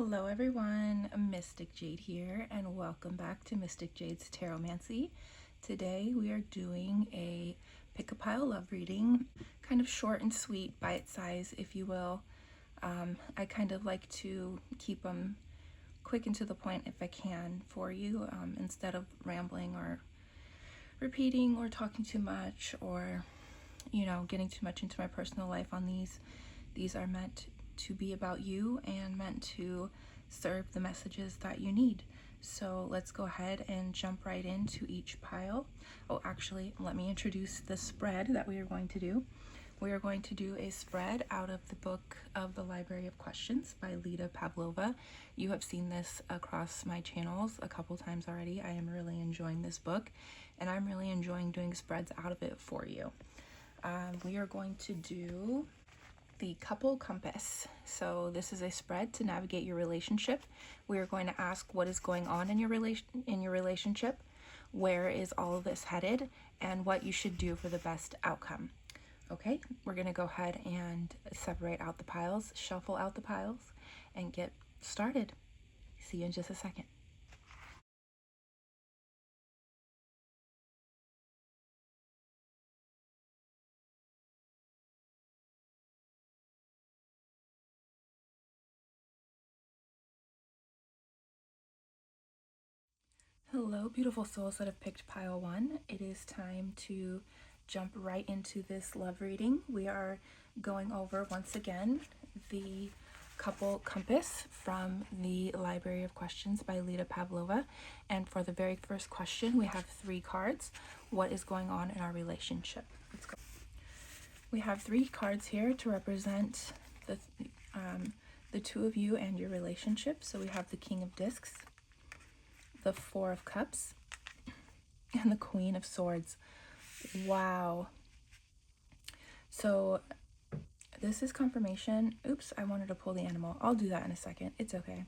Hello everyone, Mystic Jade here, and welcome back to Mysticjadestarotmancy. Today we are doing a pick a pile love reading, kind of short and sweet, bite size if you will. I kind of like to keep them quick and to the point if I can for you, instead of rambling or repeating or talking too much or, getting too much into my personal life on these. These are meant to be about you and meant to serve the messages that you need. So let's go ahead and jump right into each pile. Oh, actually, let me introduce the spread that we are going to do. We are going to do a spread out of the book of the Library of Questions by Lida Pavlova. You have seen this across my channels a couple times already. I am really enjoying this book, and I'm really enjoying doing spreads out of it for you. We are going to do the couple compass. So this is a spread to navigate your relationship. We are going to ask what is going on in your relationship, where is all of this headed, and what you should do for the best outcome. Okay, we're going to go ahead and separate out the piles, shuffle out the piles, and get started. See you in just a second. Hello, beautiful souls that have picked pile 1. It is time to jump right into this love reading. We are going over once again the couple compass from the Library of Questions by Lida Pavlova. And for the very first question, we have 3 cards. What is going on in our relationship? Let's go. We have 3 cards here to represent the two of you and your relationship. So we have the King of Discs, the 4 of Cups, and the Queen of Swords. Wow. So this is confirmation. Oops, I wanted to pull the animal. I'll do that in a second. It's okay.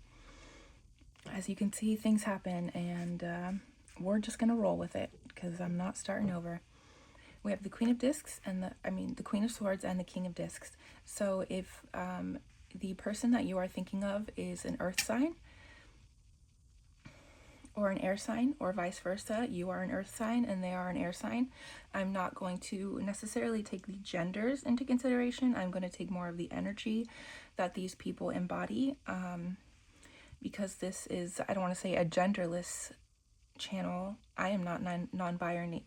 As you can see, things happen, and we're just gonna roll with it because I'm not starting over. We have the Queen of Discs and the Queen of Swords and the King of Discs. So if the person that you are thinking of is an earth sign, or an air sign, or vice versa, you are an earth sign and they are an air sign, I'm not going to necessarily take the genders into consideration. I'm going to take more of the energy that these people embody, because this is, I don't want to say a genderless channel. I am not non-binary,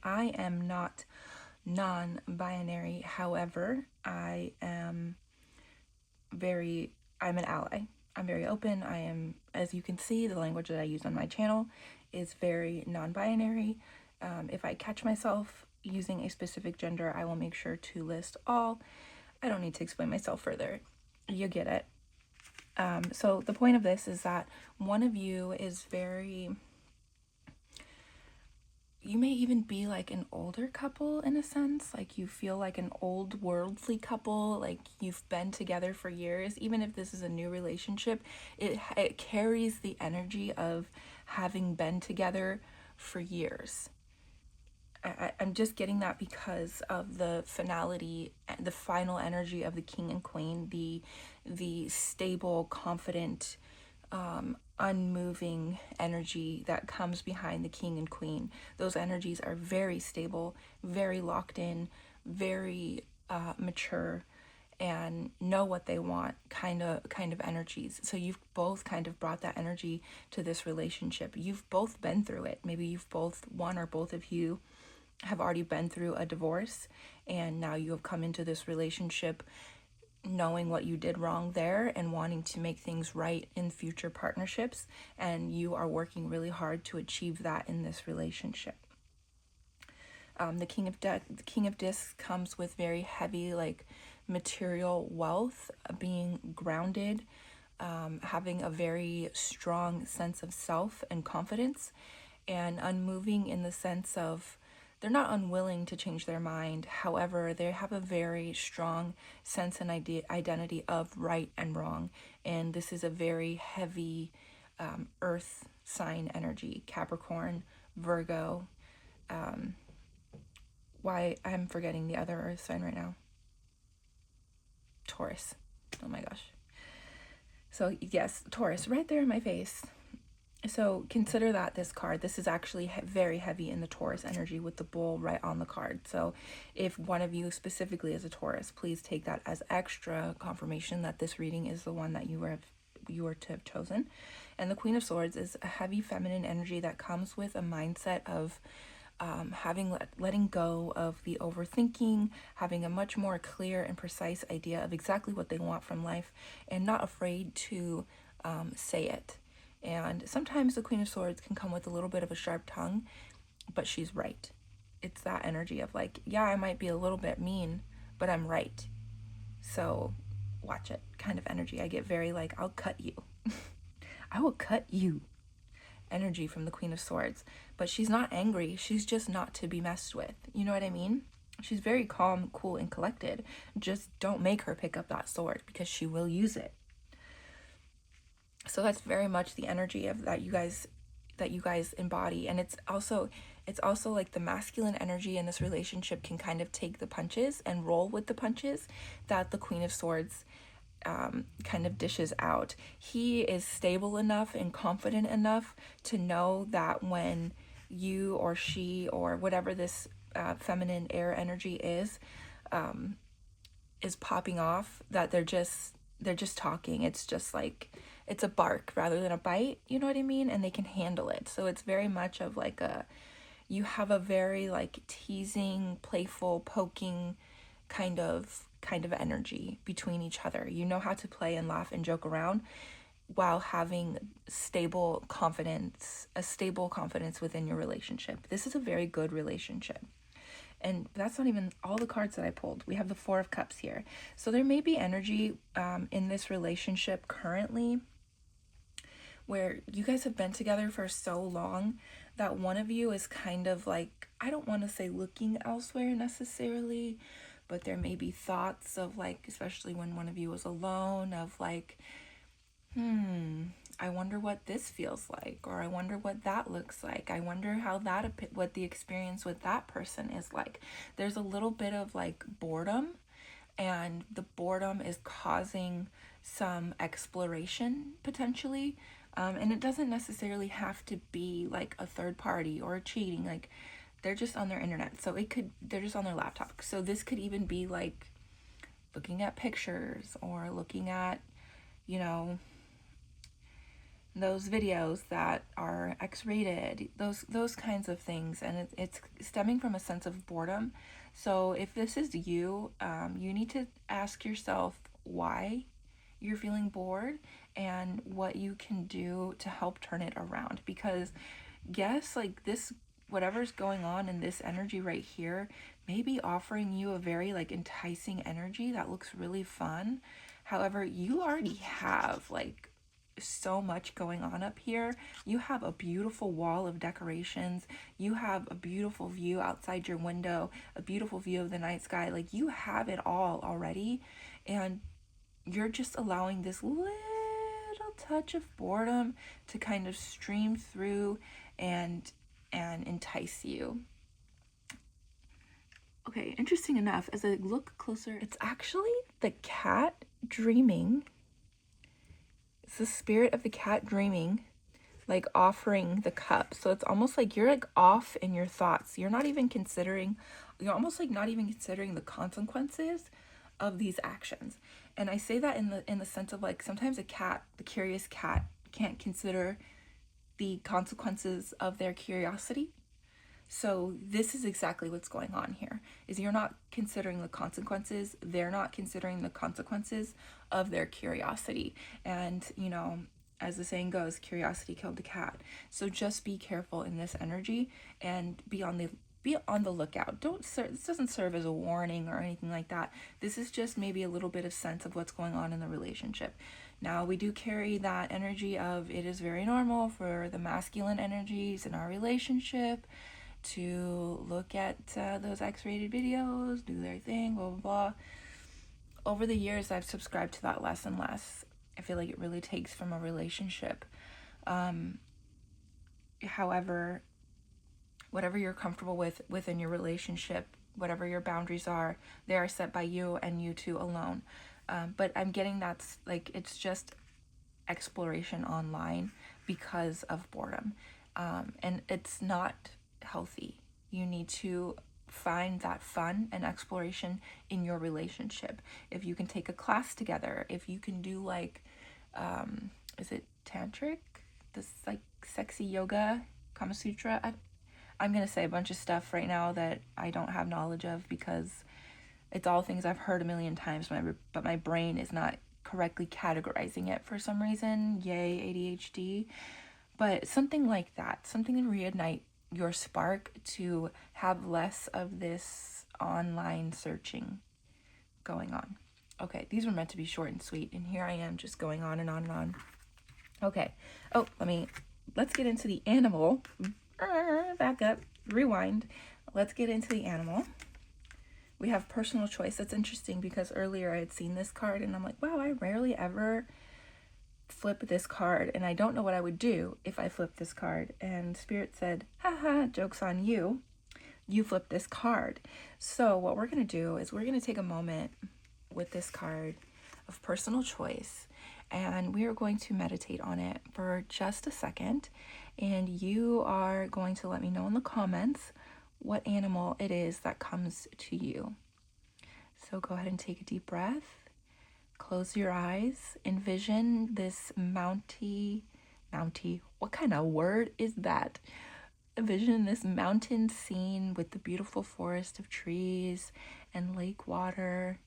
I am not non-binary. However, I'm an ally. I'm very open. I am, as you can see, the language that I use on my channel is very non-binary. If I catch myself using a specific gender, I will make sure to list all. I don't need to explain myself further. You get it. So the point of this is that one of you is you may even be like an older couple in a sense, like you feel like an old worldly couple, like you've been together for years. Even if this is a new relationship, it carries the energy of having been together for years. I'm just getting that because of the finality, the final energy of the King and Queen, the stable, confident, unmoving energy that comes behind the King and Queen. Those energies are very stable, very locked in, very mature, and know what they want kind of energies. So you've both kind of brought that energy to this relationship. You've both been through it. Maybe you've both, one or both of you, have already been through a divorce, and now you have come into this relationship knowing what you did wrong there and wanting to make things right in future partnerships, and you are working really hard to achieve that in this relationship. The King of Discs comes with very heavy, like, material wealth, being grounded, having a very strong sense of self and confidence, and unmoving in the sense of they're not unwilling to change their mind. However, they have a very strong sense and identity of right and wrong. And this is a very heavy earth sign energy. Capricorn, Virgo. Why I'm forgetting the other earth sign right now. Taurus. Oh my gosh. So yes, Taurus, right there in my face. So consider that this card, this is actually very heavy in the Taurus energy with the bull right on the card. So if one of you specifically is a Taurus, please take that as extra confirmation that this reading is the one that you were to have chosen. And the Queen of Swords is a heavy feminine energy that comes with a mindset of letting go of the overthinking, having a much more clear and precise idea of exactly what they want from life, and not afraid to say it. And sometimes the Queen of Swords can come with a little bit of a sharp tongue, but she's right. It's that energy of like, yeah, I might be a little bit mean, but I'm right. So watch it kind of energy. I get very like, I'll cut you. I will cut you energy from the Queen of Swords. But she's not angry. She's just not to be messed with. You know what I mean? She's very calm, cool, and collected. Just don't make her pick up that sword because she will use it. So that's very much the energy of that you guys embody. And it's also like the masculine energy in this relationship can kind of take the punches and roll with the punches that the Queen of Swords kind of dishes out. He is stable enough and confident enough to know that when you or she or whatever this feminine air energy is popping off, that they're just talking. It's just like, it's a bark rather than a bite, you know what I mean? And they can handle it. So it's very much of like you have a very like teasing, playful, poking kind of energy between each other. You know how to play and laugh and joke around while having a stable confidence within your relationship. This is a very good relationship. And that's not even all the cards that I pulled. We have the Four of Cups here. So there may be energy in this relationship currently where you guys have been together for so long that one of you is kind of like, I don't want to say looking elsewhere necessarily, but there may be thoughts of like, especially when one of you is alone, of like, I wonder what this feels like, or I wonder what that looks like. I wonder how what the experience with that person is like. There's a little bit of like boredom, and the boredom is causing some exploration potentially. And it doesn't necessarily have to be like a third party or cheating. Like, they're just on their internet. So they're just on their laptop. So this could even be like looking at pictures or looking at, you know, those videos that are X-rated, those kinds of things. And it's stemming from a sense of boredom. So if this is you, you need to ask yourself why you're feeling bored and what you can do to help turn it around. Because yes, like this, whatever's going on in this energy right here may be offering you a very like enticing energy that looks really fun. However, you already have like so much going on up here. You have a beautiful wall of decorations. You have a beautiful view outside your window, a beautiful view of the night sky. Like, you have it all already, and you're just allowing this little touch of boredom to kind of stream through and entice you. Okay, interesting enough, as I look closer, it's actually the cat dreaming. It's the spirit of the cat dreaming, like offering the cup. So it's almost like you're like off in your thoughts. You're almost like not even considering the consequences of these actions. And I say that in the sense of like, sometimes a cat, the curious cat, can't consider the consequences of their curiosity. So this is exactly what's going on here, is you're not considering the consequences. They're not considering the consequences of their curiosity. And, you know, as the saying goes, curiosity killed the cat. So just be careful in this energy and be on the lookout. This doesn't serve as a warning or anything like that. This is just maybe a little bit of sense of what's going on in the relationship. Now, we do carry that energy of, it is very normal for the masculine energies in our relationship to look at those X-rated videos, do their thing, blah, blah, blah. Over the years, I've subscribed to that less and less. I feel like it really takes from a relationship. However, whatever you're comfortable with within your relationship, whatever your boundaries are, they are set by you and you two alone. But I'm getting that's like, it's just exploration online because of boredom. And it's not healthy. You need to find that fun and exploration in your relationship. If you can take a class together, if you can do like, is it tantric? This like sexy yoga, Kama Sutra. I'm going to say a bunch of stuff right now that I don't have knowledge of because it's all things I've heard a million times, but my brain is not correctly categorizing it for some reason. Yay, ADHD. But something like that, something to reignite your spark to have less of this online searching going on. Okay, these were meant to be short and sweet, and here I am just going on and on and on. Okay. Oh, let's get into the animal. Back up, rewind. Let's get into the animal. We have personal choice. That's interesting because earlier I had seen this card and I'm like, wow, I rarely ever flip this card, and I don't know what I would do if I flipped this card. And Spirit said, haha, joke's on you. You flipped this card. So what we're going to do is we're going to take a moment with this card of personal choice, and we are going to meditate on it for just a second. And you are going to let me know in the comments what animal it is that comes to you. So go ahead and take a deep breath. Close your eyes. Envision this mounty, what kind of word is that? Envision this mountain scene with the beautiful forest of trees and lake water.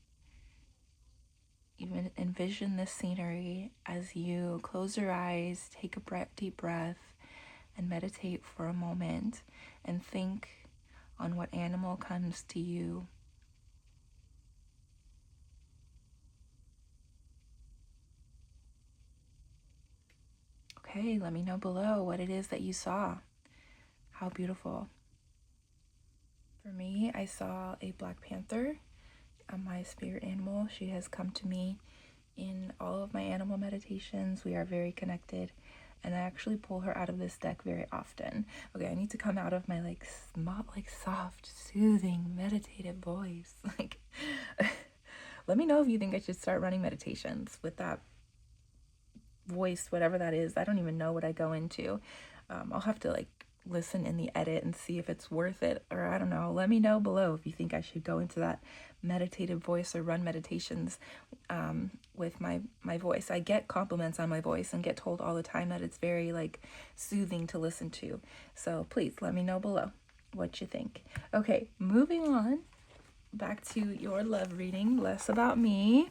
Even envision this scenery as you close your eyes, take a deep breath, and meditate for a moment and think on what animal comes to you. Okay, let me know below what it is that you saw. How beautiful. For me, I saw a black panther, my spirit animal. She has come to me in all of my animal meditations. We are very connected, and I actually pull her out of this deck very often. Okay, I need to come out of my soft, soothing, meditative voice. Let me know if you think I should start running meditations with that voice, whatever that is. I don't even know what I go into. I'll have to listen in the edit and see if it's worth it, or I don't know. Let me know below if you think I should go into that meditative voice or run meditations with my voice. I get compliments on my voice and get told all the time that it's very soothing to listen to. So please let me know below what you think. Okay, moving on back to your love reading, less about me.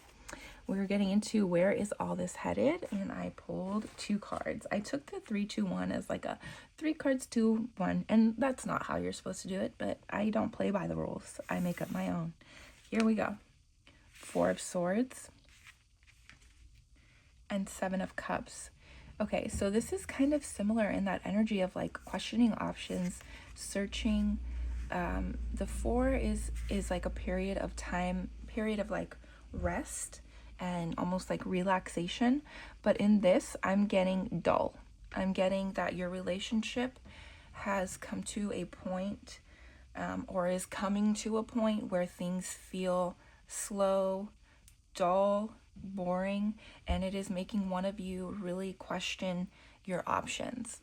We're getting into where is all this headed, and I pulled 2 cards. I took the 3-2-1 as a 3 cards 2-1, and that's not how you're supposed to do it, but I don't play by the rules. I make up my own. Here we go. 4 of Swords and 7 of Cups. Okay, so this is kind of similar in that energy of questioning options, searching. The 4 is a period of time, rest and almost relaxation. But in this, I'm getting dull. I'm getting that your relationship has come to a point or is coming to a point where things feel slow, dull, boring, and it is making one of you really question your options.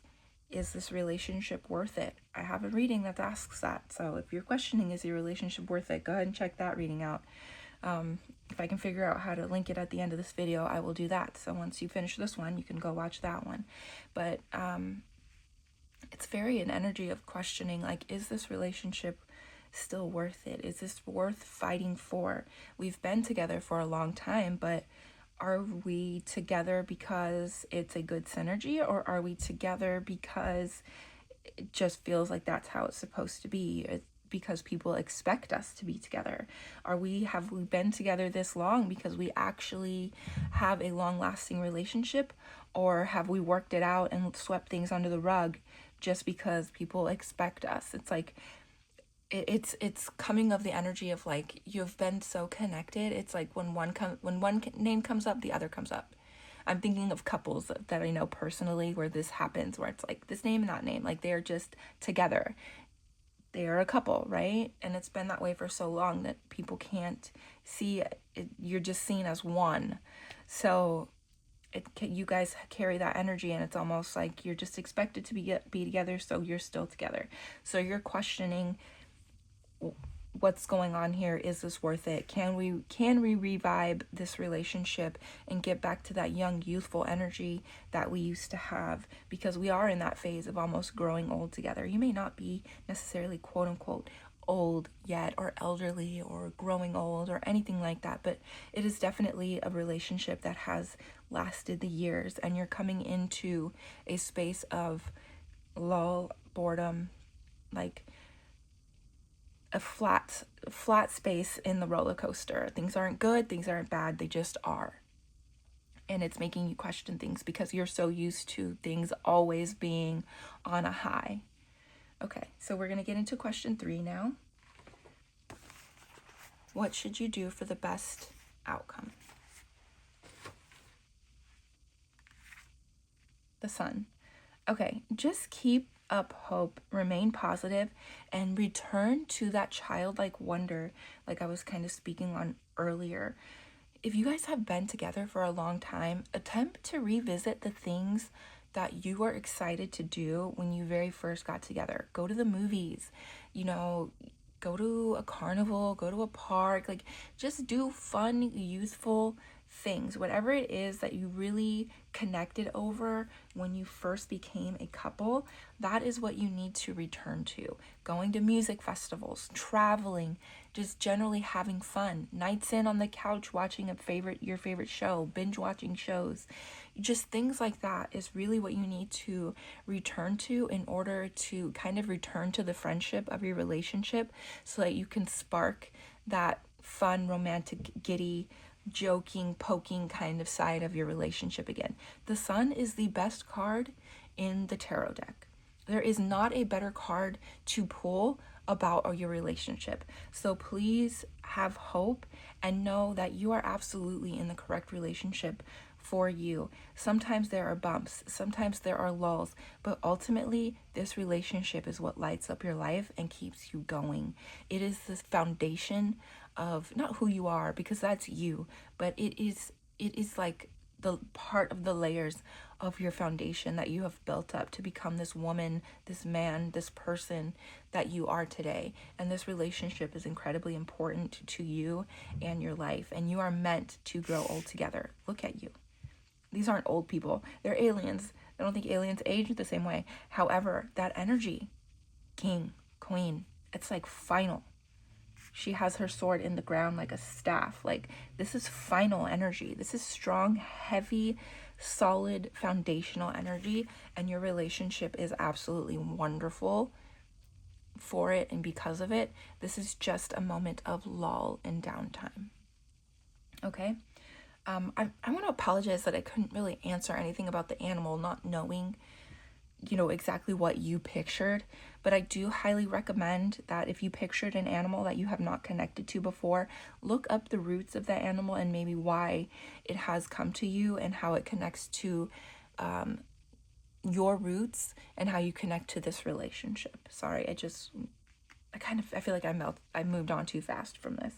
Is this relationship worth it? I have a reading that asks that. So if you're questioning, is your relationship worth it, go ahead and check that reading out. If I can figure out how to link it at the end of this video, I will do that. So once you finish this one, you can go watch that one. But it's very an energy of questioning, is this relationship still worth it? Is this worth fighting for? We've been together for a long time, but are we together because it's a good synergy, or are we together because it just feels like that's how it's supposed to be? It's because people expect us to be together. Have we been together this long because we actually have a long-lasting relationship, or have we worked it out and swept things under the rug just because people expect us? It's it's coming of the energy of you've been so connected. It's when one name comes up, the other comes up. I'm thinking of couples that I know personally where this happens, where it's this name and that name, they're just together. They are a couple, right? And it's been that way for so long that people can't see it. You're just seen as one. So you guys carry that energy, and it's almost like you're just expected to be together, so you're still together. So you're questioning what's going on here. Is this worth it? Can we revive this relationship and get back to that young, youthful energy that we used to have? Because we are in that phase of almost growing old together. You may not be necessarily quote unquote old yet, or elderly, or growing old, or anything like that, but it is definitely a relationship that has lasted the years, and you're coming into a space of lull, boredom, like a flat space in the roller coaster. Things aren't good, things aren't bad, they just are. And it's making you question things because you're so used to things always being on a high. Okay, so we're going to get into question 3 now. What should you do for the best outcome? The Sun. Okay, just keep up hope, remain positive, and return to that childlike wonder, like I was kind of speaking on earlier. If you guys have been together for a long time, attempt to revisit the things that you were excited to do when you very first got together. Go to the movies, go to a carnival, go to a park, like just do fun, youthful things. Whatever it is that you really connected over when you first became a couple, that is what you need to return to. Going to music festivals, traveling, just generally having fun. Nights in on the couch watching your favorite show, binge watching shows. Just things like that is really what you need to return to in order to kind of return to the friendship of your relationship, so that you can spark that fun, romantic, giddy, joking, poking kind of side of your relationship again. The Sun is the best card in the tarot deck. There is not a better card to pull about your relationship. So please have hope and know that you are absolutely in the correct relationship for you. Sometimes there are bumps, sometimes there are lulls, but ultimately this relationship is what lights up your life and keeps you going. It is the foundation of not who you are, because that's you, but it is like the part of the layers of your foundation that you have built up to become this woman, this man, this person that you are today. And this relationship is incredibly important to you and your life, and you are meant to grow old together. Look at you. These aren't old people. They're aliens. I don't think aliens age the same way. However, that energy, king, queen, it's like final. She has her sword in the ground like a staff. Like, this is final energy. This is strong, heavy, solid, foundational energy. And your relationship is absolutely wonderful for it and because of it. This is just a moment of lull and downtime. Okay? I want to apologize that I couldn't really answer anything about the animal, not knowing exactly what you pictured, but I do highly recommend that if you pictured an animal that you have not connected to before, look up the roots of that animal and maybe why it has come to you and how it connects to your roots and how you connect to this relationship. Sorry, I feel like I moved on too fast from this.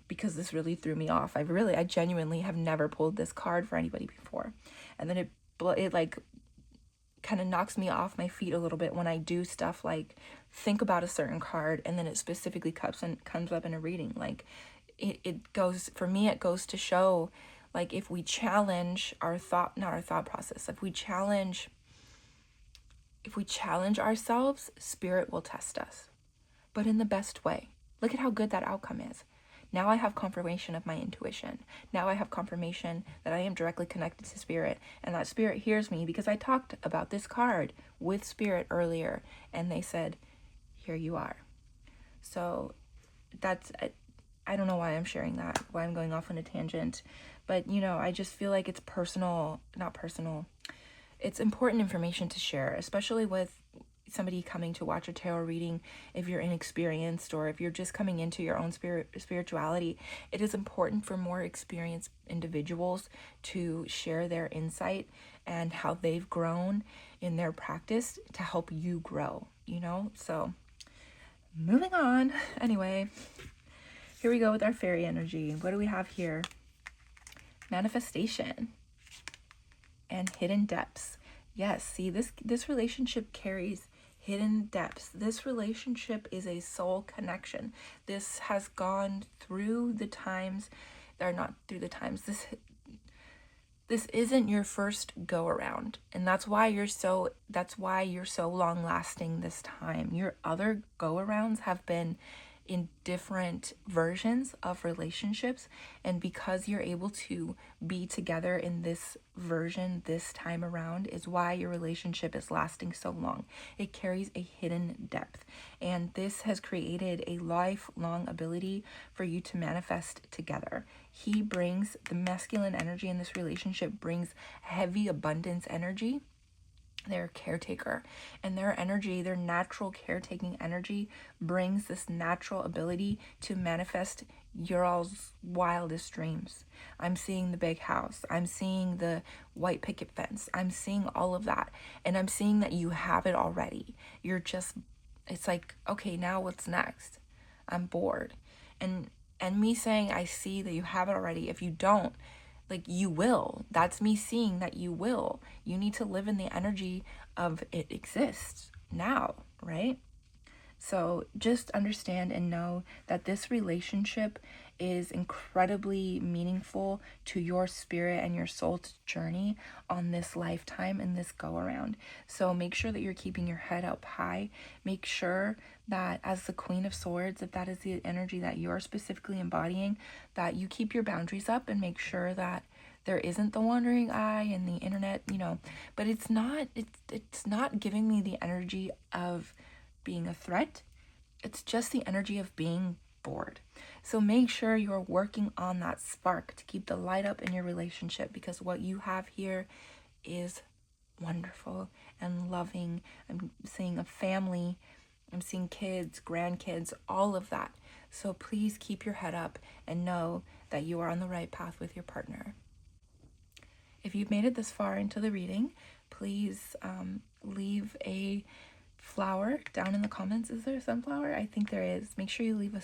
Because this really threw me off. I genuinely have never pulled this card for anybody before. And then it like kind of knocks me off my feet a little bit when I do stuff like think about a certain card and then it specifically comes up in a reading. Like it goes to show, like, if we challenge not our thought process, if we challenge ourselves, spirit will test us, but in the best way. Look at how good that outcome is. Now I have confirmation of my intuition. Now I have confirmation that I am directly connected to spirit, and that spirit hears me because I talked about this card with spirit earlier, and they said, here you are. So that's, I don't know why I'm sharing that, why I'm going off on a tangent, but I just feel like it's it's important information to share, especially with somebody coming to watch a tarot reading. If you're inexperienced or if you're just coming into your own spirituality, it is important for more experienced individuals to share their insight and how they've grown in their practice to help you grow, So moving on. Anyway, here we go with our fairy energy. What do we have here? Manifestation. and hidden depths. Yes, see, this relationship carries hidden depths. This relationship is a soul connection. This has gone through the times, or not through the times. This isn't your first go around, and that's why you're so long lasting this time. Your other go arounds have been in different versions of relationships, and because you're able to be together in this version this time around is why your relationship is lasting so long. It carries a hidden depth, and this has created a lifelong ability for you to manifest together. He brings the masculine energy in this relationship, brings heavy abundance energy. They're a caretaker, and their energy, their natural caretaking energy, brings this natural ability to manifest your all's wildest dreams. I'm seeing the big house. I'm seeing the white picket fence. I'm seeing all of that, and I'm seeing that you have it already. It's like, okay, now what's next? I'm bored. And me saying I see that you have it already. If you don't, like, you will. That's me seeing that you will. You need to live in the energy of it exists now, right? So just understand and know that this relationship is incredibly meaningful to your spirit and your soul's journey on this lifetime and this go around. So make sure that you're keeping your head up high. Make sure that as the Queen of Swords, if that is the energy that you're specifically embodying, that you keep your boundaries up and make sure that there isn't the wandering eye and the internet, but it's not giving me the energy of being a threat. It's just the energy of being bored. So make sure you're working on that spark to keep the light up in your relationship, because what you have here is wonderful and loving. I'm seeing a family, I'm seeing kids, grandkids, all of that. So please keep your head up and know that you are on the right path with your partner. If you've made it this far into the reading, please leave a flower down in the comments. Is there a sunflower? I think there is. Make sure you leave a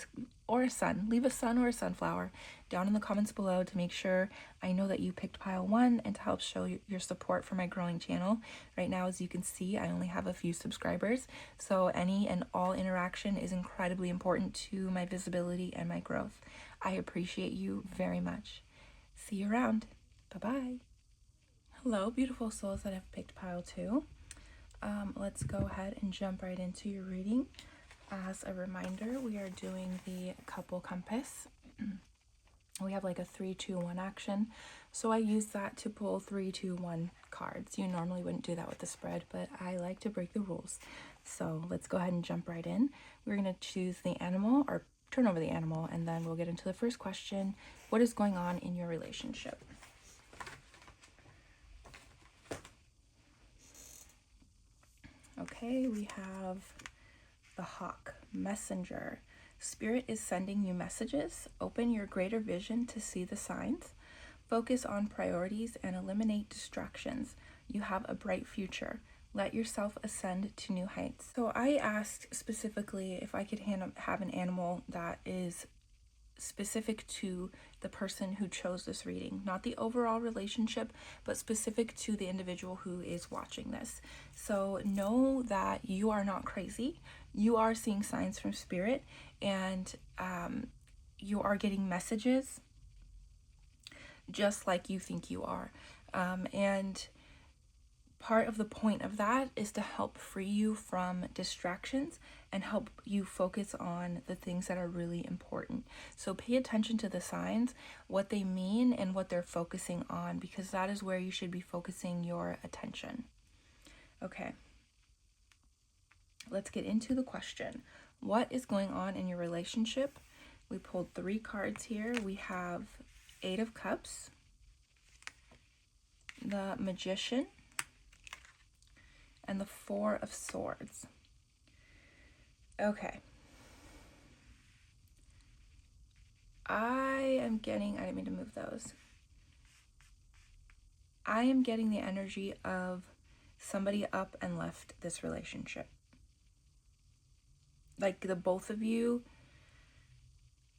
sun or a sunflower down in the comments below to make sure I know that you picked pile 1 and to help show your support for my growing channel. Right now, as you can see, I only have a few subscribers, so any and all interaction is incredibly important to my visibility and my growth. I appreciate you very much. See you around. Bye-bye. Hello, beautiful souls that have picked pile 2. Let's go ahead and jump right into your reading. As a reminder, we are doing the couple compass. We have like a 3-2-1 action, so I use that to pull 3-2-1 cards. You normally wouldn't do that with the spread, but I like to break the rules. So let's go ahead and jump right in. We're going to choose the animal, or turn over the animal, and then we'll get into the first question. What is going on in your relationship? Okay, we have the hawk, messenger. Spirit is sending you messages. Open your greater vision to see the signs. Focus on priorities and eliminate distractions. You have a bright future. Let yourself ascend to new heights. So I asked specifically if I could have an animal that is specific to the person who chose this reading, not the overall relationship, but specific to the individual who is watching this. So know that you are not crazy. You are seeing signs from spirit, and you are getting messages just like you think you are. And part of the point of that is to help free you from distractions and help you focus on the things that are really important. So pay attention to the signs, what they mean, and what they're focusing on, because that is where you should be focusing your attention. Okay, let's get into the question. What is going on in your relationship? We pulled 3 cards here. We have 8 of Cups, the Magician, and the 4 of Swords. Okay. I didn't mean to move those. I am getting the energy of somebody up and left this relationship. Like the both of you,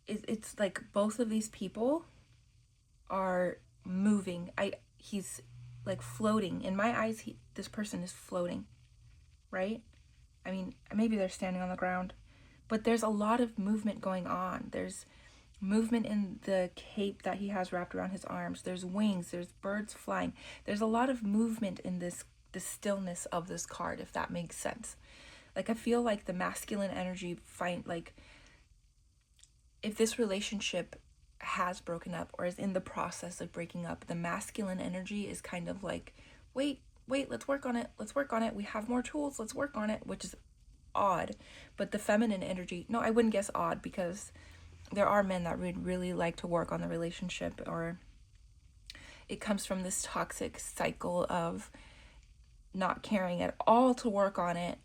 it's like both of these people are moving. He's like floating. In my eyes, this person is floating, right? I mean, maybe they're standing on the ground, but there's a lot of movement going on. There's movement in the cape that he has wrapped around his arms. There's wings, there's birds flying. There's a lot of movement in the stillness of this card, if that makes sense. Like, I feel like the masculine energy like, if this relationship has broken up or is in the process of breaking up, the masculine energy is kind of like, wait, let's work on it. We have more tools. Let's work on it, which is odd. But the feminine energy, no, I wouldn't guess odd, because there are men that would really like to work on the relationship, or it comes from this toxic cycle of not caring at all to work on it,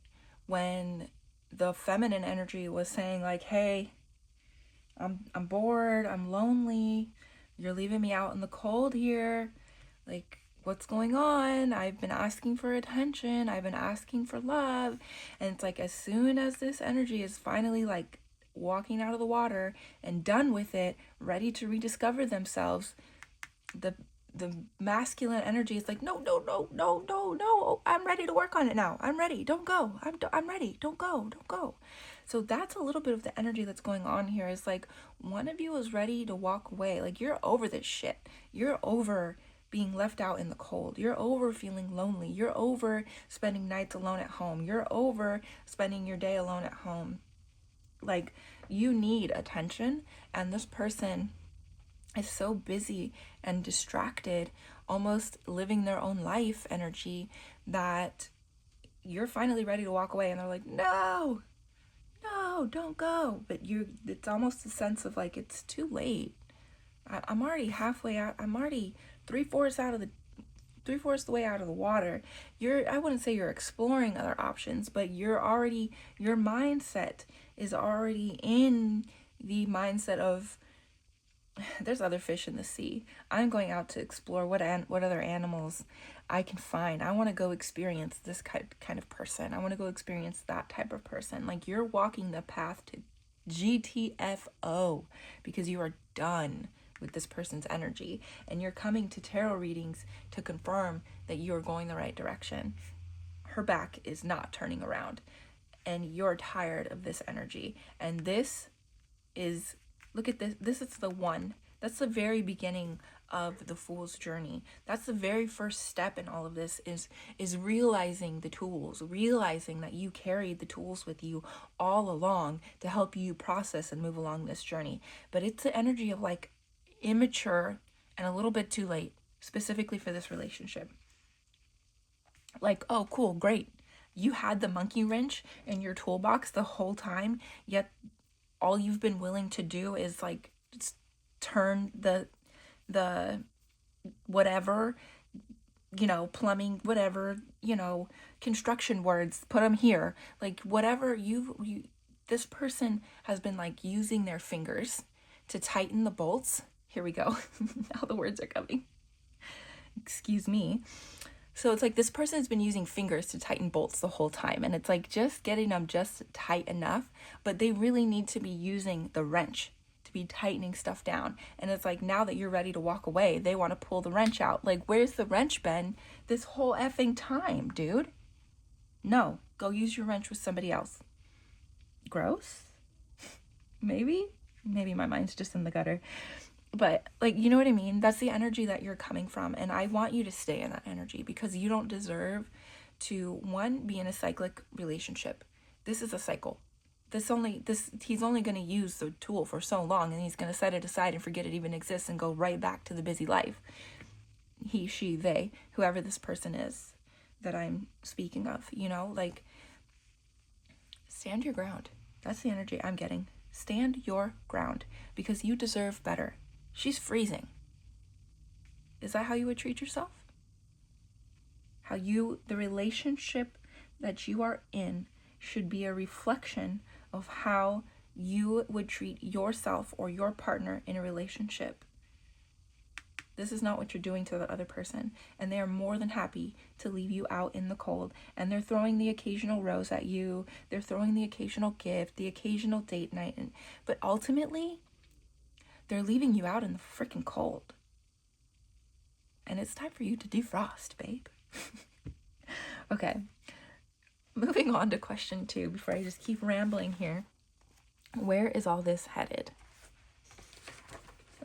when the feminine energy was saying like, hey, I'm bored, I'm lonely, you're leaving me out in the cold here, like, what's going on? I've been asking for attention, I've been asking for love. And it's like, as soon as this energy is finally like walking out of the water and done with it, ready to rediscover themselves, the masculine energy is like, no, I'm ready to work on it now. I'm ready. Don't go. I'm ready. Don't go. So that's a little bit of the energy that's going on here. Is like, one of you is ready to walk away. Like, you're over this shit. You're over being left out in the cold. You're over feeling lonely. You're over spending nights alone at home. You're over spending your day alone at home. Like, you need attention, and this person is so busy and distracted, almost living their own life energy, that you're finally ready to walk away, and they're like, no, don't go. But it's almost a sense of like, it's too late. I'm already halfway out. I'm already 3/4 the way out of the water. I wouldn't say you're exploring other options, but your mindset is already in the mindset of, there's other fish in the sea. I'm going out to explore what other animals I can find. I want to go experience this kind of person. I want to go experience that type of person. Like, you're walking the path to GTFO, because you are done with this person's energy, and you're coming to tarot readings to confirm that you are going the right direction. Her back is not turning around, and you're tired of this energy. And this is, look at this. This is the one. That's the very beginning of the Fool's journey. That's the very first step in all of this, is realizing the tools, realizing that you carried the tools with you all along to help you process and move along this journey. But it's the energy of like immature and a little bit too late, specifically for this relationship. Like, oh, cool, great. You had the monkey wrench in your toolbox the whole time, yet all you've been willing to do is like turn the whatever, plumbing, whatever, construction words, put them here, like whatever this person has been like using their fingers to tighten the bolts. Here we go. Now the words are coming. Excuse me. So it's like, this person has been using fingers to tighten bolts the whole time, and it's like just getting them just tight enough, but they really need to be using the wrench to be tightening stuff down. And it's like, now that you're ready to walk away, they want to pull the wrench out. Like, where's the wrench been this whole effing time, dude? No, go use your wrench with somebody else. Gross? Maybe my mind's just in the gutter. But like, you know what I mean? That's the energy that you're coming from. And I want you to stay in that energy, because you don't deserve to, one, be in a cyclic relationship. This is a cycle. He's only going to use the tool for so long, and he's going to set it aside and forget it even exists and go right back to the busy life. He, she, they, whoever this person is that I'm speaking of, like, stand your ground. That's the energy I'm getting. Stand your ground, because you deserve better. She's freezing. Is that how you would treat yourself? The relationship that you are in should be a reflection of how you would treat yourself or your partner in a relationship. This is not what you're doing to the other person, and they are more than happy to leave you out in the cold, and they're throwing the occasional rose at you, they're throwing the occasional gift, the occasional date night, but ultimately, they're leaving you out in the freaking cold. and it's time for you to defrost, babe. Okay, moving on to question 2 before I just keep rambling here. Where is all this headed?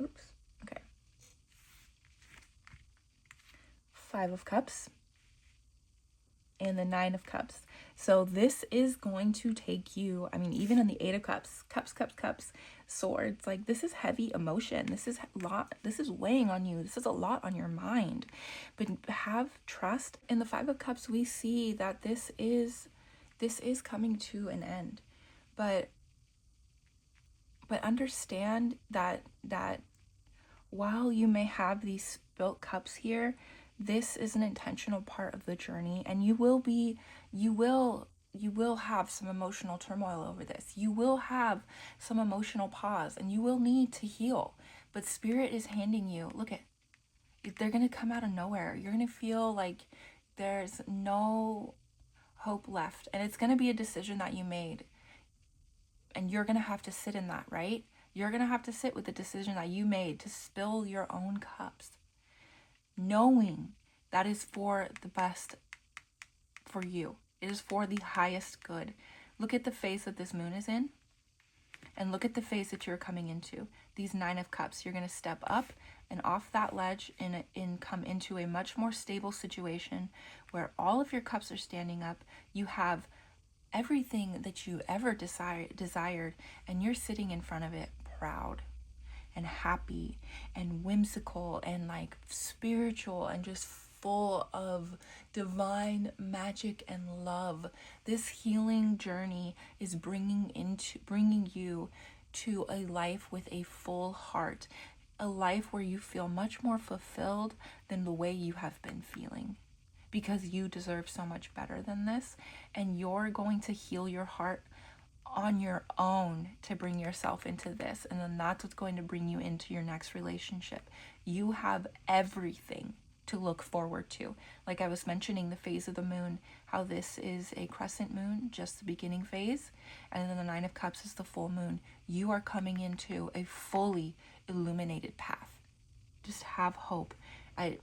Oops. Okay. 5 of Cups and the 9 of Cups. So this is going to take you, I mean, even in the 8 of Cups, cups, swords, like this is heavy emotion. This is weighing on you. This is a lot on your mind. But have trust. In the 5 of Cups, we see that this is coming to an end. But understand that while you may have these spilt cups here, this is an intentional part of the journey, and you will have some emotional turmoil over this. You will have some emotional pause, and you will need to heal. But Spirit is handing you, look at, they're going to come out of nowhere. You're going to feel like there's no hope left, and it's going to be a decision that you made. And you're going to have to sit in that, right? You're going to have to sit with the decision that you made to spill your own cups, knowing that is for the best for you. It is for the highest good. Look at the phase that this moon is in, and look at the phase that you're coming into. These 9 of Cups, you're going to step up and off that ledge and come into a much more stable situation where all of your cups are standing up. You have everything that you ever desired, and you're sitting in front of it proud and happy and whimsical and like spiritual and just full of divine magic and love. This healing journey is bringing you to a life with a full heart, a life where you feel much more fulfilled than the way you have been feeling, because you deserve so much better than this, and you're going to heal your heart on your own to bring yourself into this, and then that's what's going to bring you into your next relationship. You have everything to look forward to. Like I was mentioning, the phase of the moon, how this is a crescent moon, just the beginning phase, and then the 9 of Cups is the full moon. You are coming into a fully illuminated path. Just have hope. I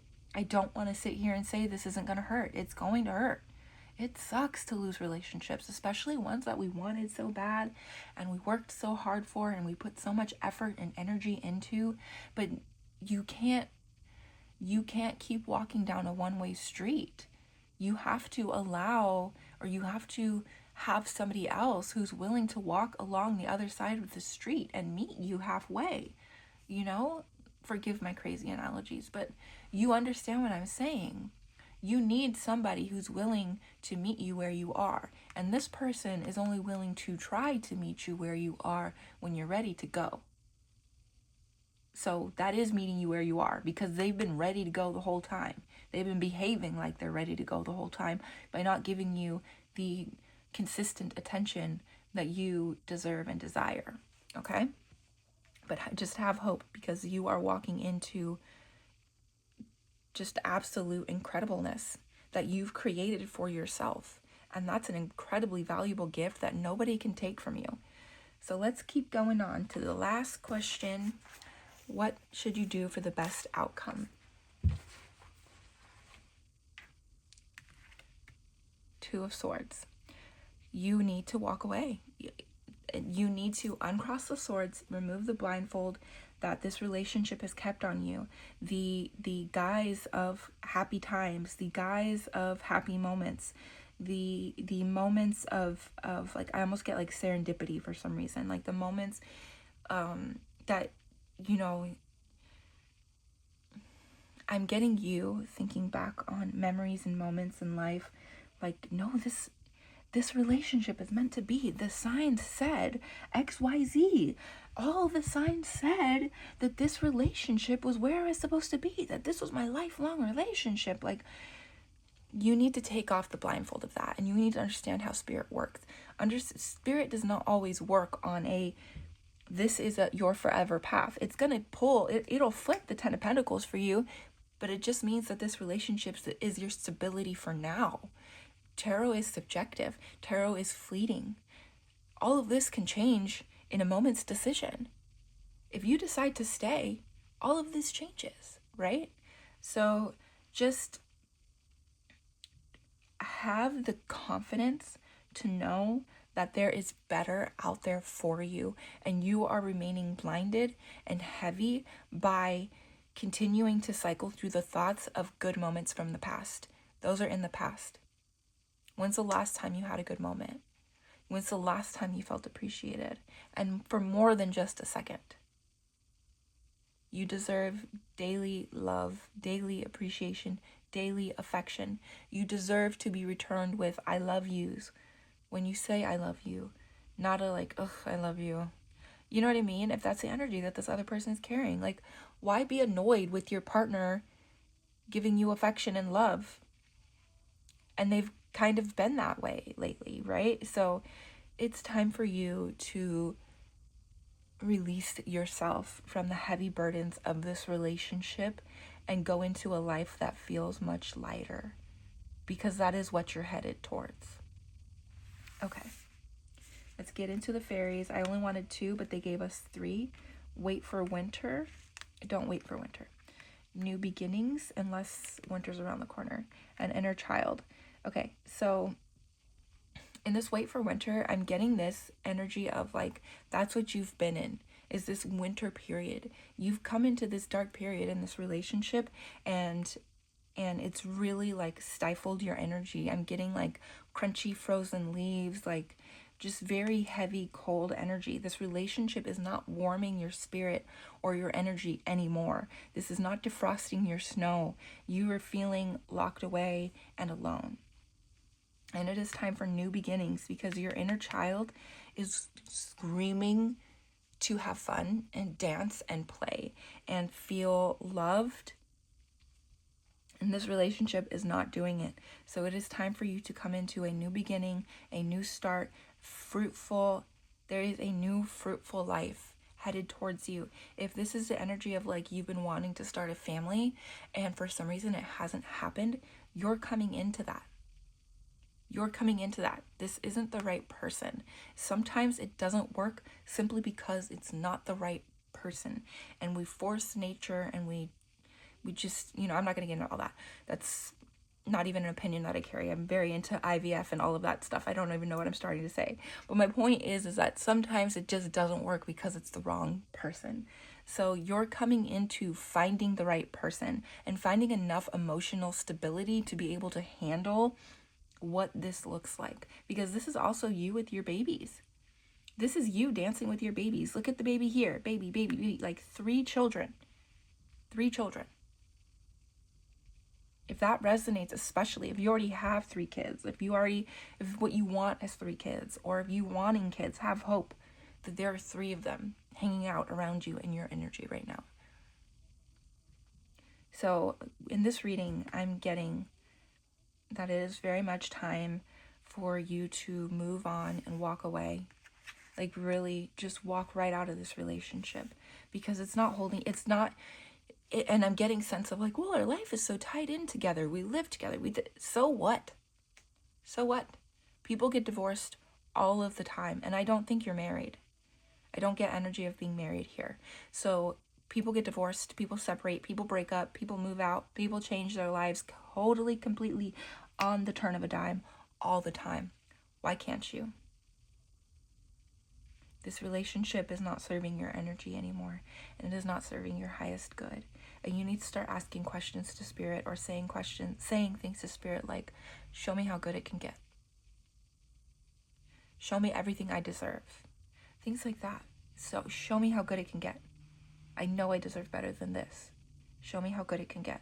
don't want to sit here and say this isn't going to hurt. It's going to hurt. It sucks to lose relationships, especially ones that we wanted so bad and we worked so hard for and we put so much effort and energy into. But you can't keep walking down a one-way street. You have to allow, or you have to have somebody else who's willing to walk along the other side of the street and meet you halfway. You know, forgive my crazy analogies, but you understand what I'm saying. You need somebody who's willing to meet you where you are. And this person is only willing to try to meet you where you are when you're ready to go. So that is meeting you where you are, because they've been ready to go the whole time. They've been behaving like they're ready to go the whole time by not giving you the consistent attention that you deserve and desire. Okay? But just have hope, because you are walking into just absolute incredibleness that you've created for yourself. And that's an incredibly valuable gift that nobody can take from you. So let's keep going on to the last question. What should you do for the best outcome? 2 of Swords. You need to walk away. You need to uncross the swords, remove the blindfold that this relationship has kept on you, the guise of happy times, the guise of happy moments, the moments of like, I almost get like serendipity for some reason, like the moments that, you know, I'm getting you thinking back on memories and moments in life, like, no, this relationship is meant to be. The signs said XYZ. All the signs said that this relationship was where I was supposed to be, that this was my lifelong relationship. Like, you need to take off the blindfold of that, and you need to understand how Spirit works. Spirit does not always work on this is your forever path. It's going to pull, it'll flip the 10 of Pentacles for you, but it just means that this relationship is your stability for now. Tarot is subjective. Tarot is fleeting. All of this can change in a moment's decision. If you decide to stay, all of this changes, right? So just have the confidence to know that there is better out there for you, and you are remaining blinded and heavy by continuing to cycle through the thoughts of good moments from the past. Those are in the past. When's the last time you had a good moment? When's the last time you felt appreciated? And for more than just a second. You deserve daily love, daily appreciation, daily affection. You deserve to be returned with I love yous when you say I love you, not a like, ugh, I love you. You know what I mean? If that's the energy that this other person is carrying, like, why be annoyed with your partner giving you affection and love? And they've kind of been that way lately, right? So it's time for you to release yourself from the heavy burdens of this relationship and go into a life that feels much lighter, because that is what you're headed towards. Okay, let's get into the fairies. I only wanted 2, but they gave us 3. Wait for winter. Don't wait for winter. New beginnings, unless winter's around the corner. And inner child. Okay, so in this wait for winter, I'm getting this energy of like, that's what you've been in, is this winter period. You've come into this dark period in this relationship, and it's really like stifled your energy. I'm getting like crunchy frozen leaves, like just very heavy cold energy. This relationship is not warming your spirit or your energy anymore. This is not defrosting your snow. You are feeling locked away and alone. And it is time for new beginnings, because your inner child is screaming to have fun and dance and play and feel loved. And this relationship is not doing it. So it is time for you to come into a new beginning, a new start, fruitful. There is a new fruitful life headed towards you. If this is the energy of like you've been wanting to start a family and for some reason it hasn't happened, you're coming into that. You're coming into that. This isn't the right person. Sometimes it doesn't work simply because it's not the right person. And we force nature, and we just, I'm not going to get into all that. That's not even an opinion that I carry. I'm very into IVF and all of that stuff. I don't even know what I'm starting to say. But my point is that sometimes it just doesn't work because it's the wrong person. So you're coming into finding the right person and finding enough emotional stability to be able to handle what this looks like, because this is also you with your babies. This is you dancing with your babies. Look at the baby here. Baby, like 3 children. If that resonates, especially if you already have 3 kids, if what you want is 3 kids, or if you wanting kids, have hope that there are 3 of them hanging out around you in your energy right now. So in this reading, I'm getting that it is very much time for you to move on and walk away. Like really just walk right out of this relationship, because it's not and I'm getting sense of like, well, our life is so tied in together. We live together. So what? People get divorced all of the time, and I don't think you're married. I don't get energy of being married here. So people get divorced, people separate, people break up, people move out, people change their lives totally, completely on the turn of a dime all the time. Why can't you? This relationship is not serving your energy anymore, and it is not serving your highest good. And you need to start asking questions to spirit, or saying things to spirit like, show me how good it can get. Show me everything I deserve. Things like that. So show me how good it can get. I know I deserve better than this. Show me how good it can get.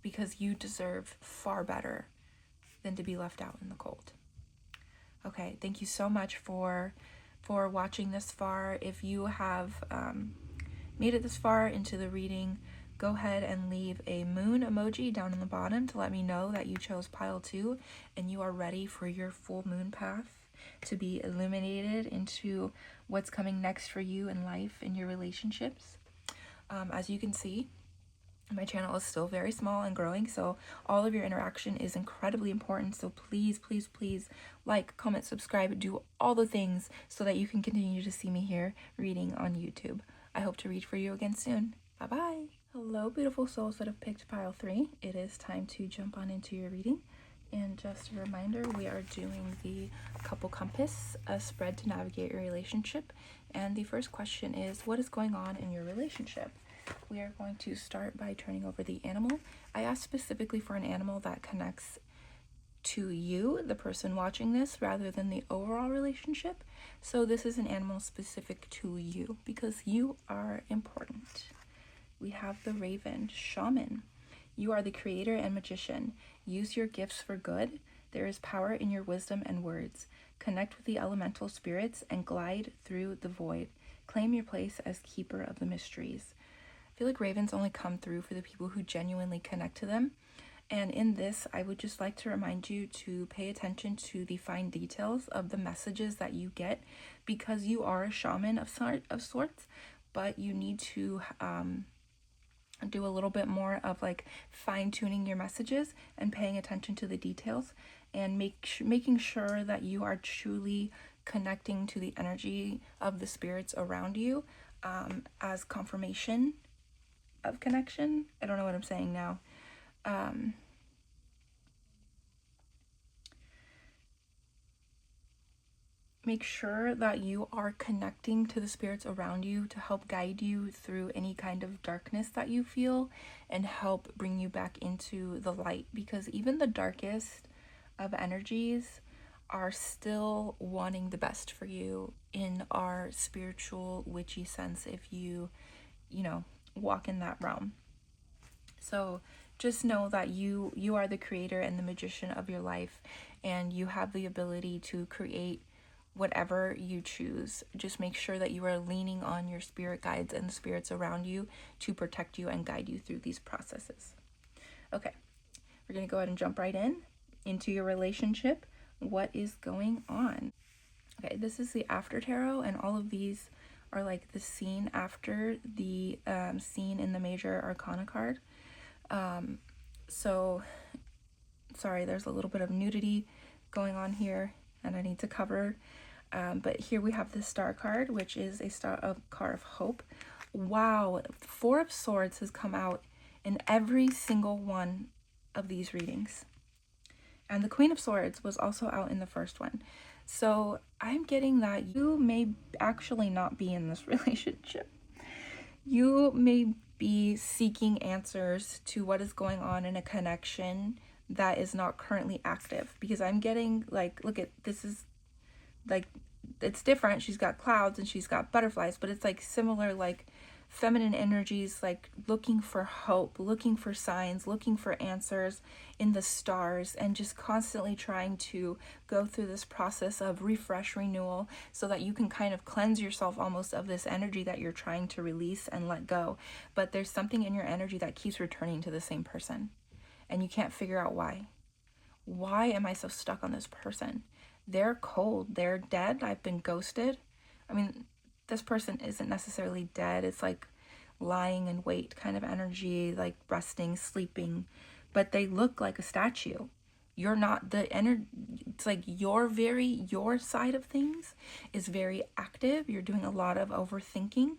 Because you deserve far better than to be left out in the cold. Okay, thank you so much for watching this far. If you have made it this far into the reading, go ahead and leave a moon emoji down in the bottom to let me know that you chose pile 2 and you are ready for your full moon path to be illuminated into what's coming next for you in life and your relationships. As you can see, my channel is still very small and growing, so all of your interaction is incredibly important. So please, please, please like, comment, subscribe, do all the things so that you can continue to see me here reading on YouTube. I hope to read for you again soon. Bye-bye. Hello, beautiful souls that have picked pile 3. It is time to jump on into your reading. And just a reminder, we are doing the couple compass, a spread to navigate your relationship. And the first question is, what is going on in your relationship? We are going to start by turning over the animal. I asked specifically for an animal that connects to you, the person watching this, rather than the overall relationship. So this is an animal specific to you because you are important. We have the raven, shaman. You are the creator and magician. Use your gifts for good. There is power in your wisdom and words. Connect with the elemental spirits and glide through the void. Claim your place as keeper of the mysteries. I feel like ravens only come through for the people who genuinely connect to them. And in this, I would just like to remind you to pay attention to the fine details of the messages that you get, because you are a shaman of sorts, but you need to do a little bit more of like fine-tuning your messages and paying attention to the details, and making sure that you are truly connecting to the energy of the spirits around you as confirmation of connection. I don't know what I'm saying now. Make sure that you are connecting to the spirits around you to help guide you through any kind of darkness that you feel and help bring you back into the light, because even the darkest of energies are still wanting the best for you in our spiritual witchy sense, if you walk in that realm. So just know that you are the creator and the magician of your life, and you have the ability to create whatever you choose. Just make sure that you are leaning on your spirit guides and the spirits around you to protect you and guide you through these processes. Okay, we're going to go ahead and jump right into your relationship. What is going on? Okay, this is the after tarot, and all of these are like the scene after the scene in the major arcana card. So sorry, there's a little bit of nudity going on here and I need to cover. But here we have the star card, which is a card of hope. Wow, 4 of Swords has come out in every single one of these readings. And the Queen of Swords was also out in the first one. So I'm getting that you may actually not be in this relationship. You may be seeking answers to what is going on in a connection that is not currently active, because I'm getting like, look at this, is like, it's different. She's got clouds and she's got butterflies, but it's like similar, like feminine energies, like looking for hope, looking for signs, looking for answers in the stars, and just constantly trying to go through this process of refresh, renewal, so that you can kind of cleanse yourself almost of this energy that you're trying to release and let go. But there's something in your energy that keeps returning to the same person, and you can't figure out why. Why am I so stuck on this person? They're cold. They're dead. I've been ghosted. I mean, this person isn't necessarily dead. It's like lying in wait kind of energy, like resting, sleeping, but they look like a statue. You're not the energy. It's like your side of things is very active. You're doing a lot of overthinking,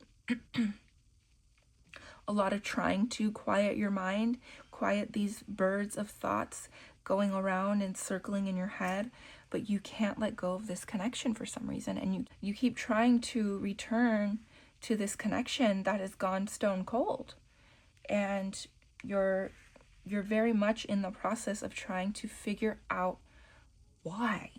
a lot of trying to quiet your mind, quiet these birds of thoughts going around and circling in your head, but you can't let go of this connection for some reason, and you keep trying to return to this connection that has gone stone cold, and you're very much in the process of trying to figure out why.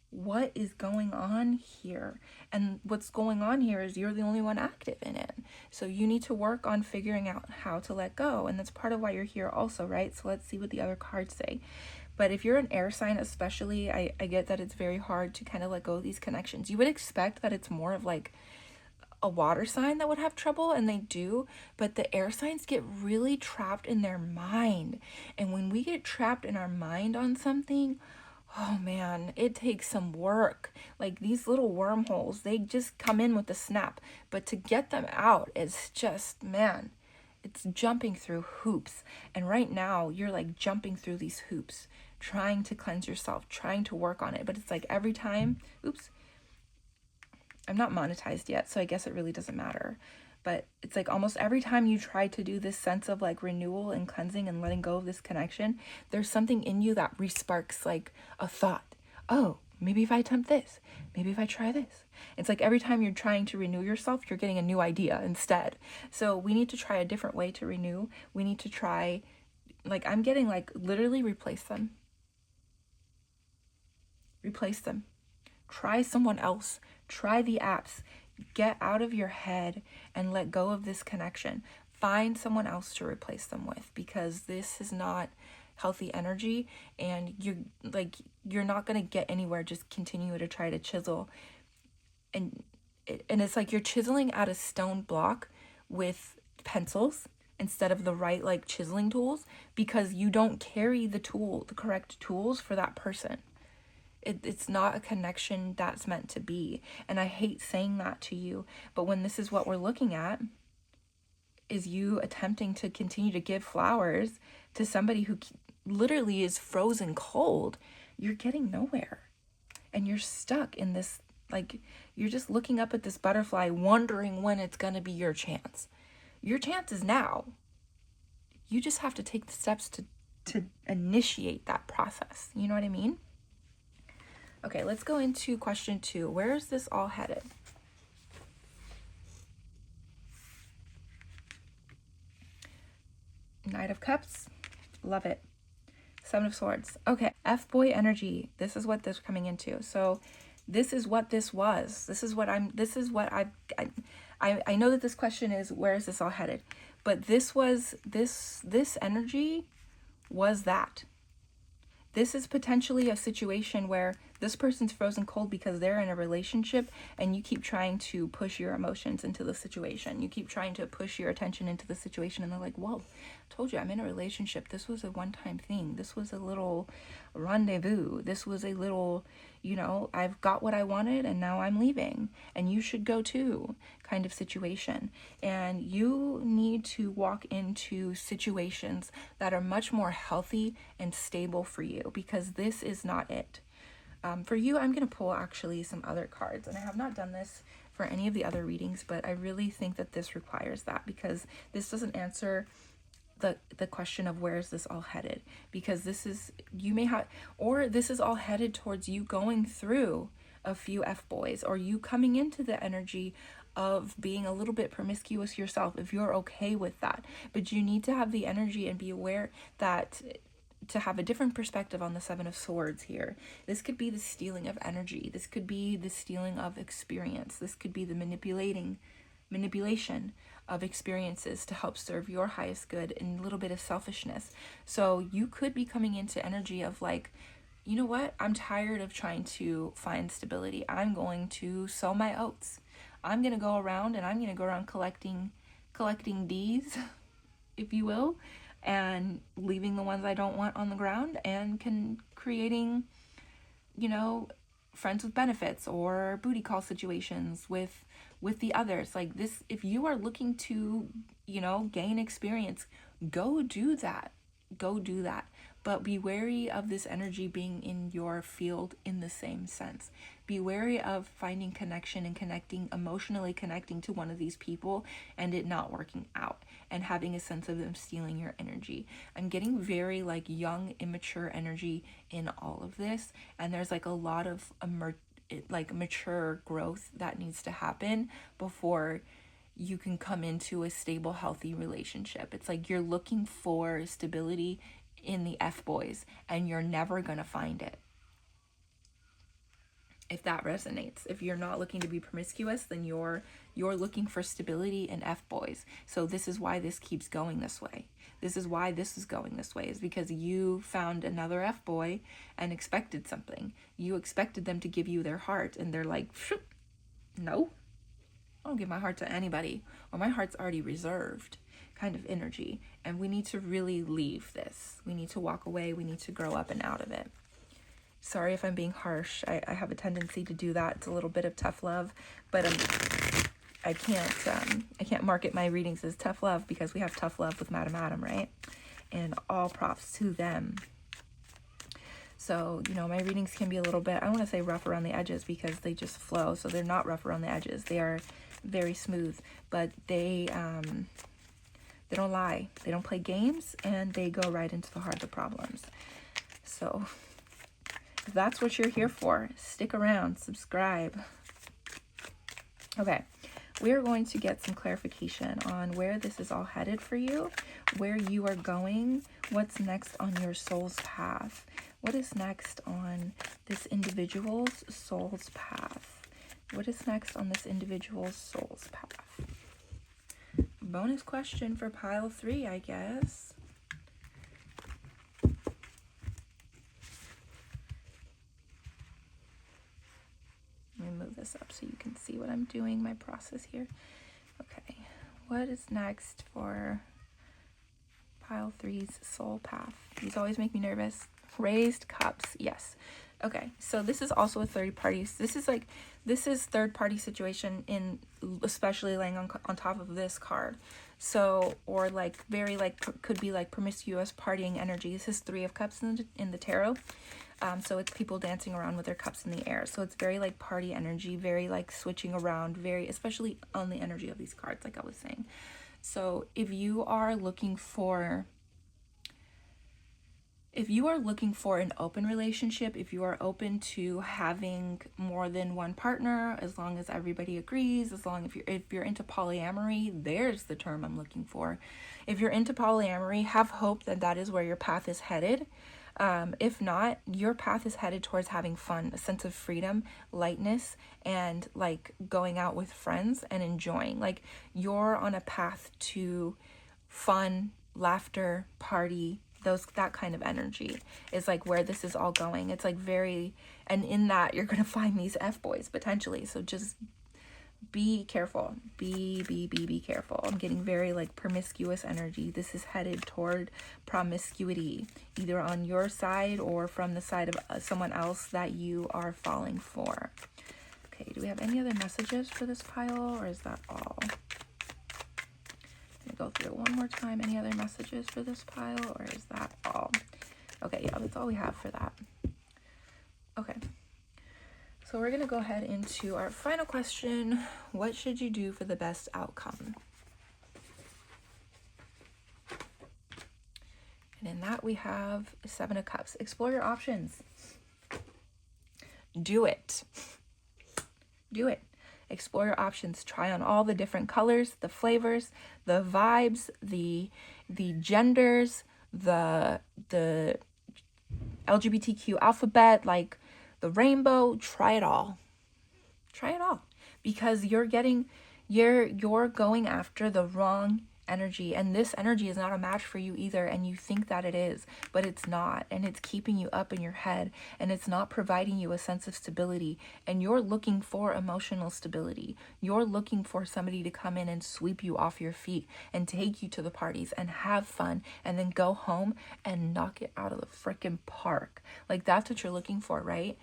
What is going on here? And what's going on here is you're the only one active in it. So you need to work on figuring out how to let go. And that's part of why you're here also, right? So let's see what the other cards say. But if you're an air sign especially, I get that it's very hard to kind of let go of these connections. You would expect that it's more of like a water sign that would have trouble, and they do, but the air signs get really trapped in their mind. And when we get trapped in our mind on something, oh man, it takes some work. Like these little wormholes, they just come in with a snap, but to get them out is just, man, it's jumping through hoops. And right now you're like jumping through these hoops, trying to cleanse yourself, trying to work on it. But it's like every time, oops, I'm not monetized yet, so I guess it really doesn't matter. but it's like almost every time you try to do this sense of like renewal and cleansing and letting go of this connection, there's something in you that resparks like a thought. Oh, maybe if I attempt this, maybe if I try this. It's like every time you're trying to renew yourself, you're getting a new idea instead. So we need to try a different way to renew. We need to try, like I'm getting like literally replace them. Replace them. Try someone else. Try the apps. Get out of your head and let go of this connection. Find someone else to replace them with, because this is not healthy energy, and you're not going to get anywhere just continue to try to chisel. And it's like you're chiseling at a stone block with pencils instead of the right like chiseling tools, because you don't carry the correct tools for that person. It's not a connection that's meant to be. And I hate saying that to you, but when this is what we're looking at, is you attempting to continue to give flowers to somebody who literally is frozen cold, you're getting nowhere. And you're stuck in this, like, you're just looking up at this butterfly wondering when it's going to be your chance. Your chance is now. You just have to take the steps to initiate that process. You know what I mean? Okay, let's go into question 2. Where is this all headed? Knight of Cups. Love it. Seven of Swords. Okay, F-boy energy. This is what this is coming into. So this is what this was. I know that this question is, where is this all headed? But this energy was that. This is potentially a situation where this person's frozen cold because they're in a relationship and you keep trying to push your emotions into the situation. You keep trying to push your attention into the situation, and they're like, whoa, I told you I'm in a relationship. This was a one-time thing. This was a little rendezvous. This was a little, I've got what I wanted and now I'm leaving and you should go too kind of situation. And you need to walk into situations that are much more healthy and stable for you, because this is not it. For you, I'm going to pull actually some other cards, and I have not done this for any of the other readings, but I really think that this requires that, because this doesn't answer the question of where is this all headed, because this is all headed towards you going through a few F-boys, or you coming into the energy of being a little bit promiscuous yourself, if you're okay with that. But you need to have the energy and be aware that to have a different perspective on the Seven of Swords here. This could be the stealing of energy. This could be the stealing of experience. This could be the manipulation of experiences to help serve your highest good, and a little bit of selfishness. So you could be coming into energy of like, you know what? I'm tired of trying to find stability. I'm going to sow my oats. I'm going to go around collecting D's, if you will, and leaving the ones I don't want on the ground, and creating, friends with benefits or booty call situations with the others. Like this, if you are looking to, gain experience, go do that. But be wary of this energy being in your field in the same sense. Be wary of finding connection and emotionally connecting to one of these people and it not working out, and having a sense of them stealing your energy. I'm getting very like young, immature energy in all of this, and there's like a lot of mature growth that needs to happen before you can come into a stable, healthy relationship. It's like you're looking for stability in the F-boys and you're never gonna find it. If that resonates, if you're not looking to be promiscuous, then you're looking for stability in F-boys. So this is why this keeps going this way. This is why this is going this way, is because you found another F-boy and expected something. You expected them to give you their heart, and they're like, no, I don't give my heart to anybody, or my heart's already reserved kind of energy. And we need to really leave this. We need to walk away. We need to grow up and out of it. Sorry if I'm being harsh. I have a tendency to do that. It's a little bit of tough love, but I can't market my readings as tough love, because we have tough love with Madam Adam, right? And all props to them. So, my readings can be a little bit, I want to say rough around the edges, because they just flow. So they're not rough around the edges. They are very smooth, but they don't lie, they don't play games, and they go right into the heart of the problems. So if that's what you're here for, stick around, subscribe. Okay, we are going to get some clarification on where this is all headed for you, where you are going, what's next on your soul's path. What is next on this individual's soul's path? What is next on this individual's soul's path? Bonus question for pile 3, I guess. Let me move this up so you can see what I'm doing, my process here. Okay, what is next for pile 3's soul path? These always make me nervous. Raised cups, yes. Okay, so this is also a third party. This is third party situation, in especially laying on top of this card. So, or like very like could be like promiscuous partying energy. This is 3 of cups in the tarot. So it's people dancing around with their cups in the air. So it's very like party energy, very like switching around, very, especially on the energy of these cards, like I was saying. So if you are looking for an open relationship, if you are open to having more than one partner, as long as everybody agrees, if you're into polyamory, there's the term I'm looking for. If you're into polyamory, have hope that that is where your path is headed. If not, your path is headed towards having fun, a sense of freedom, lightness, and like going out with friends and enjoying. Like you're on a path to fun, laughter, party, that kind of energy is like where this is all going. It's like very, and in that you're going to find these F-boys potentially. So just be careful, be careful. I'm getting very like promiscuous energy. This is headed toward promiscuity, either on your side or from the side of someone else that you are falling for. Okay, do we have any other messages for this pile, or is that all? I'm gonna go through it one more time. Any other messages for this pile, or is that all? Okay, yeah, that's all we have for that. Okay. So we're going to go ahead into our final question. What should you do for the best outcome? And in that we have 7 of Cups. Explore your options. Do it. Do it. Explore your options. Try on all the different colors, the flavors, the vibes, the genders, the LGBTQ alphabet, like the rainbow. Try it all. Try it all, because you're going after the wrong energy, and this energy is not a match for you either, and you think that it is, but it's not, and it's keeping you up in your head, and it's not providing you a sense of stability, and you're looking for emotional stability. You're looking for somebody to come in and sweep you off your feet and take you to the parties and have fun and then go home and knock it out of the freaking park. Like, that's what you're looking for, right?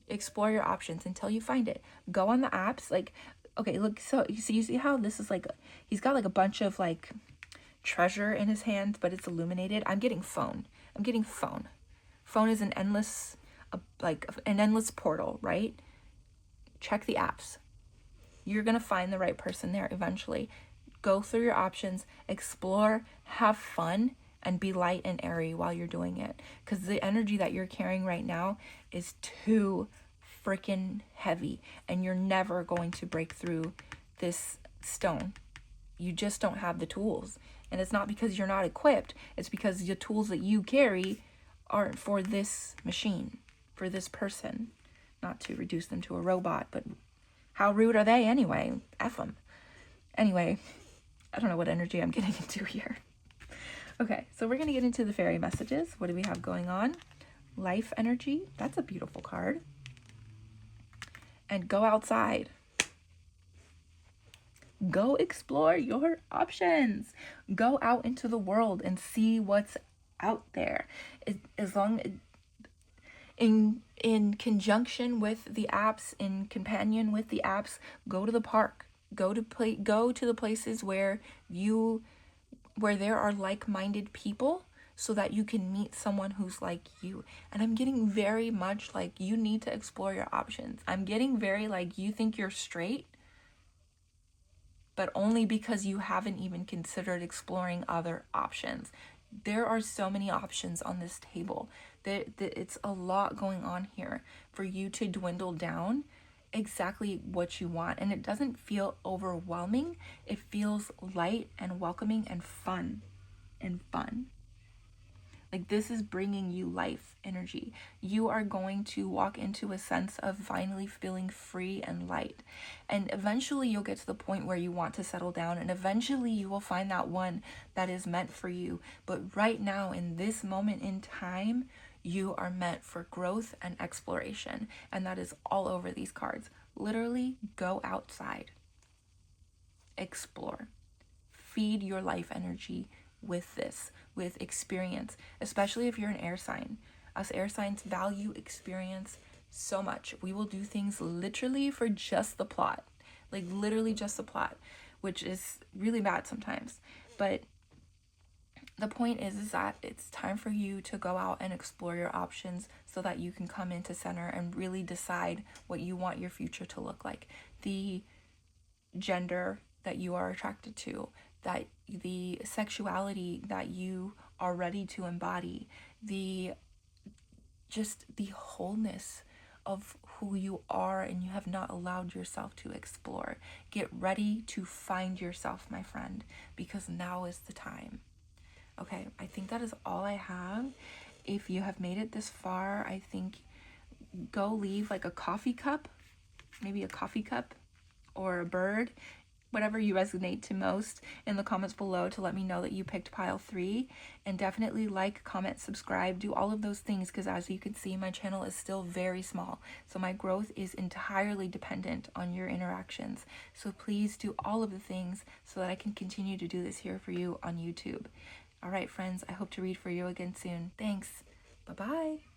Explore your options until you find it. Go on the apps, like, okay, look, so you see how this is like, he's got like a bunch of like treasure in his hand, but it's illuminated. I'm getting phone. Phone is an endless, like an endless portal, right? Check the apps. You're going to find the right person there eventually. Go through your options, explore, have fun, and be light and airy while you're doing it. Because the energy that you're carrying right now is too freaking heavy, and you're never going to break through this stone. You just don't have the tools, and it's not because you're not equipped. It's because the tools that you carry aren't for this machine, for this person. Not to reduce them to a robot, but how rude are they anyway? F them. Anyway, I don't know what energy I'm getting into here. Okay, so we're gonna get into the fairy messages. What do we have going on? Life energy. That's a beautiful card. And go outside. Go explore your options. Go out into the world and see what's out there. In conjunction with the apps, in companion with the apps, go to the park. Go to the places where there are like-minded people, so that you can meet someone who's like you. And I'm getting very much like you need to explore your options. I'm getting very like, you think you're straight? but only because you haven't even considered exploring other options. There are so many options on this table. It's a lot going on here for you to dwindle down exactly what you want. And it doesn't feel overwhelming. It feels light and welcoming and fun. Like, this is bringing you life energy. You are going to walk into a sense of finally feeling free and light. And eventually you'll get to the point where you want to settle down, and eventually you will find that one that is meant for you. But right now, in this moment in time, you are meant for growth and exploration. And that is all over these cards. Literally, go outside. Explore. Feed your life energy with this, with experience, especially if you're an air sign. Us air signs value experience so much. We will do things literally for just the plot, like literally just the plot, which is really bad sometimes. But the point is that it's time for you to go out and explore your options so that you can come into center and really decide what you want your future to look like. The gender that you are attracted to, that the sexuality that you are ready to embody, the wholeness of who you are and you have not allowed yourself to explore. Get ready to find yourself, my friend, because now is the time. Okay, I think that is all I have. If you have made it this far, I think go leave like a coffee cup, maybe a coffee cup or a bird, whatever you resonate to most, in the comments below to let me know that you picked pile 3. And definitely like, comment, subscribe, do all of those things, because as you can see, my channel is still very small. So my growth is entirely dependent on your interactions. So please do all of the things so that I can continue to do this here for you on YouTube. All right, friends, I hope to read for you again soon. Thanks. Bye-bye.